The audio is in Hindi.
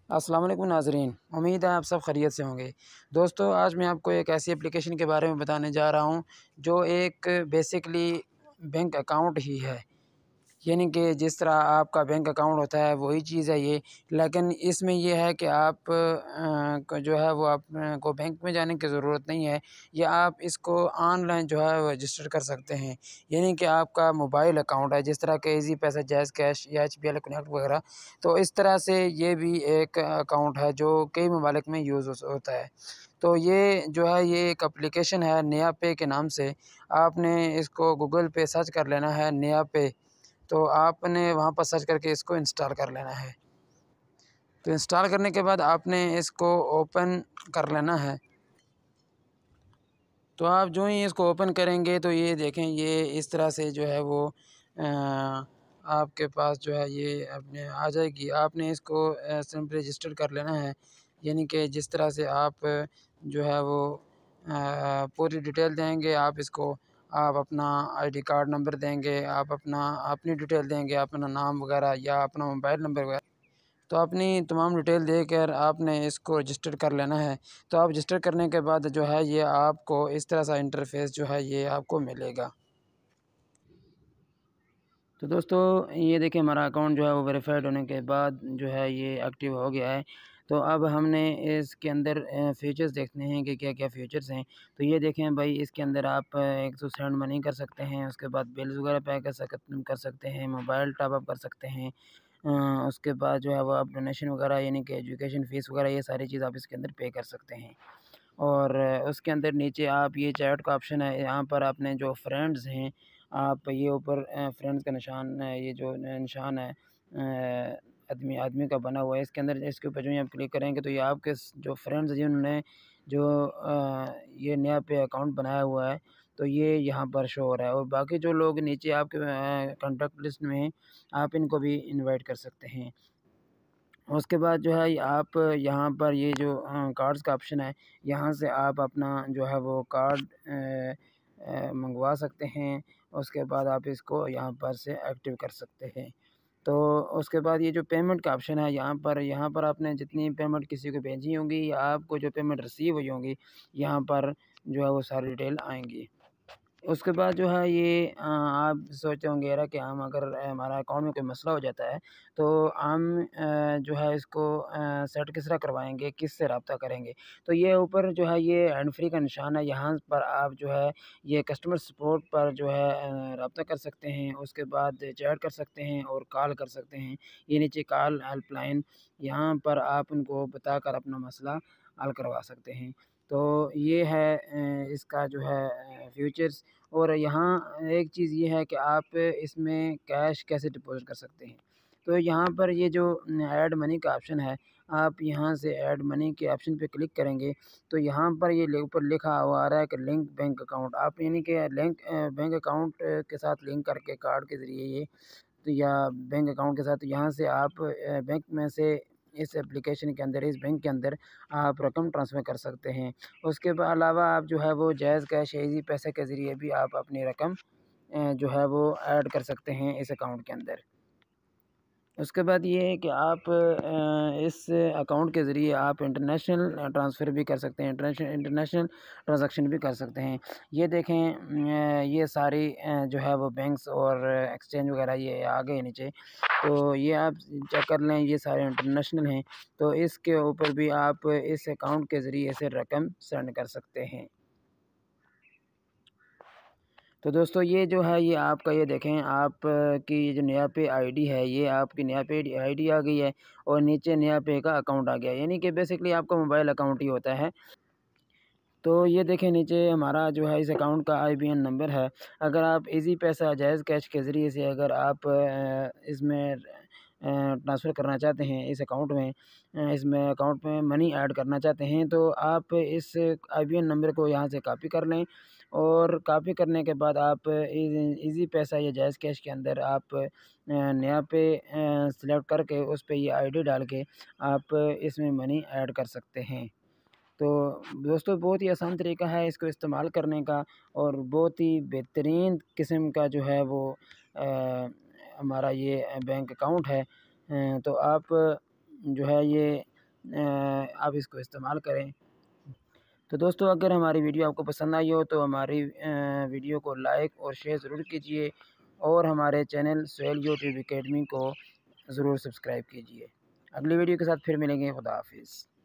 अस्सलाम वालेकुम नाज़रीन, उम्मीद है आप सब खैरियत से होंगे। दोस्तों, आज मैं आपको एक ऐसी एप्लीकेशन के बारे में बताने जा रहा हूँ जो एक बेसिकली बैंक अकाउंट ही है। यानी कि जिस तरह आपका बैंक अकाउंट होता है वही चीज़ है ये, लेकिन इसमें ये है कि आप को जो है वो आप को बैंक में जाने की ज़रूरत नहीं है, या आप इसको ऑनलाइन जो है वो रजिस्टर कर सकते हैं। यानी कि आपका मोबाइल अकाउंट है, जिस तरह के ईज़ी पैसा, जैज़ कैश या एचबीएल कनेक्ट वगैरह, तो इस तरह से ये भी एक अकाउंट है जो कई ममालिक में यूज़ होता है। तो ये जो है ये एक एप्लीकेशन है नया पे के नाम से। आपने इसको गूगल पे सर्च कर लेना है नया पे, तो आपने वहाँ पर सर्च करके इसको इंस्टॉल कर लेना है। तो इंस्टॉल करने के बाद आपने इसको ओपन कर लेना है। तो आप जो ही इसको ओपन करेंगे तो ये देखें, ये इस तरह से जो है वो आपके पास जो है ये अपने आ जाएगी। आपने इसको सिंपली रजिस्टर कर लेना है। यानी कि जिस तरह से आप जो है वो पूरी डिटेल देंगे, आप अपना आईडी कार्ड नंबर देंगे, आप अपनी डिटेल देंगे, अपना नाम वगैरह या अपना मोबाइल नंबर वगैरह। तो अपनी तमाम डिटेल देकर आपने इसको रजिस्टर कर लेना है। तो आप रजिस्टर करने के बाद जो है ये आपको इस तरह सा इंटरफ़ेस जो है ये आपको मिलेगा। तो दोस्तों, ये देखिए हमारा अकाउंट जो है वो वेरीफ़ाइड होने के बाद जो है ये एक्टिव हो गया है। तो अब हमने इसके अंदर फ़ीचर्स देखने हैं कि क्या-क्या फ़ीचर्स हैं। तो ये देखें भाई, इसके अंदर आप एक तो सेंड मनी कर सकते हैं, उसके बाद बिल्स वगैरह पे कर सकते हैं, मोबाइल टॉप अप कर सकते हैं। उसके बाद जो है वो आप डोनेशन वगैरह यानी कि एजुकेशन फ़ीस वगैरह ये सारी चीज़ आप इसके अंदर पे कर सकते हैं। और उसके अंदर नीचे आप ये चैट का ऑप्शन है, यहाँ पर आपने जो फ्रेंड्स हैं, आप ये ऊपर फ्रेंड्स का निशान ये जो निशान है आदमी आदमी का बना हुआ है, इसके अंदर इसके ऊपर जो ही आप क्लिक करेंगे तो ये आपके जो फ्रेंड्स जिन्होंने जो ये नया पे अकाउंट बनाया हुआ है, तो ये यहाँ पर शो हो रहा है। और बाकी जो लोग नीचे आपके कॉन्टैक्ट लिस्ट में हैं, आप इनको भी इनवाइट कर सकते हैं। उसके बाद जो है आप यहाँ पर ये जो कार्ड्स का ऑप्शन है, यहाँ से आप अपना जो है वो कार्ड मँगवा सकते हैं। उसके बाद आप इसको यहाँ पर से एक्टिव कर सकते हैं। तो उसके बाद ये जो पेमेंट का ऑप्शन है, यहाँ पर आपने जितनी पेमेंट किसी को भेजी होंगी या आपको जो पेमेंट रिसीव हुई होंगी, यहाँ पर जो है वो सारी डिटेल आएँगी। उसके बाद जो है ये आप सोचते होंगे यार कि हम अगर हमारा अकाउंट में कोई मसला हो जाता है, तो हम जो है इसको सेट किस तरह करवाएँगे, किससे राब्ता करेंगे? तो ये ऊपर जो है ये हैंड फ्री का निशान है, यहाँ पर आप जो है ये कस्टमर सपोर्ट पर जो है राब्ता कर सकते हैं, उसके बाद चैट कर सकते हैं और कॉल कर सकते हैं। ये नीचे कॉल हेल्पलाइन, यहाँ पर आप उनको बताकर अपना मसला हल करवा सकते हैं। तो ये है इसका जो है फीचर्स। और यहाँ एक चीज़ ये है कि आप इसमें कैश कैसे डिपॉज़िट कर सकते हैं। तो यहाँ पर ये जो ऐड मनी का ऑप्शन है, आप यहाँ से ऐड मनी के ऑप्शन पे क्लिक करेंगे, तो यहाँ पर ये ऊपर लिखा हुआ आ रहा है कि लिंक बैंक अकाउंट। आप यानी कि बैंक अकाउंट के साथ लिंक करके कार्ड के ज़रिए ये, तो या बैंक अकाउंट के साथ यहाँ से आप बैंक में से इस एप्लीकेशन के अंदर, इस बैंक के अंदर आप रकम ट्रांसफ़र कर सकते हैं। उसके अलावा आप जो है वो जैज़ कैश या ईज़ी पैसे के ज़रिए भी आप अपनी रकम जो है वो ऐड कर सकते हैं इस अकाउंट के अंदर। उसके बाद ये है कि आप इस अकाउंट के ज़रिए आप इंटरनेशनल ट्रांसफ़र भी कर सकते हैं, इंटरनेशनल ट्रांज़ैक्शन भी कर सकते हैं। ये देखें ये सारी जो है वो बैंक्स और एक्सचेंज वग़ैरह ये आ गए नीचे। तो ये आप चेक कर लें, ये सारे इंटरनेशनल हैं। तो इसके ऊपर भी आप इस अकाउंट के ज़रिए से रकम सेंड कर सकते हैं। तो दोस्तों, ये जो है ये आपका ये देखें आप की जो नया पे आईडी है, ये आपकी नया पे आईडी आ गई है और नीचे नया पे का अकाउंट आ गया है। यानी कि बेसिकली आपका मोबाइल अकाउंट ही होता है। तो ये देखें नीचे हमारा जो है इस अकाउंट का आईबीएन नंबर है। अगर आप ईज़ी पैसा जायज़ कैश के ज़रिए से अगर आप इसमें ट्रांसफ़र करना चाहते हैं इस अकाउंट में, इसमें अकाउंट में मनी ऐड करना चाहते हैं, तो आप इस आईबीएन नंबर को यहाँ से कॉपी कर लें। और कॉपी करने के बाद आप ईज़ी पैसा या जायज़ कैश के अंदर आप नया पे सेलेक्ट करके उस पे ये आईडी डाल के आप इसमें मनी ऐड कर सकते हैं। तो दोस्तों, बहुत ही आसान तरीका है इसको इस्तेमाल करने का और बहुत ही बेहतरीन किस्म का जो है वो हमारा ये बैंक अकाउंट है। तो आप जो है ये आप इसको इस्तेमाल करें। तो दोस्तों, अगर हमारी वीडियो आपको पसंद आई हो तो हमारी वीडियो को लाइक और शेयर ज़रूर कीजिए और हमारे चैनल सुहेल यूट्यूब एकेडमी को ज़रूर सब्सक्राइब कीजिए। अगली वीडियो के साथ फिर मिलेंगे। खुदा हाफिज़।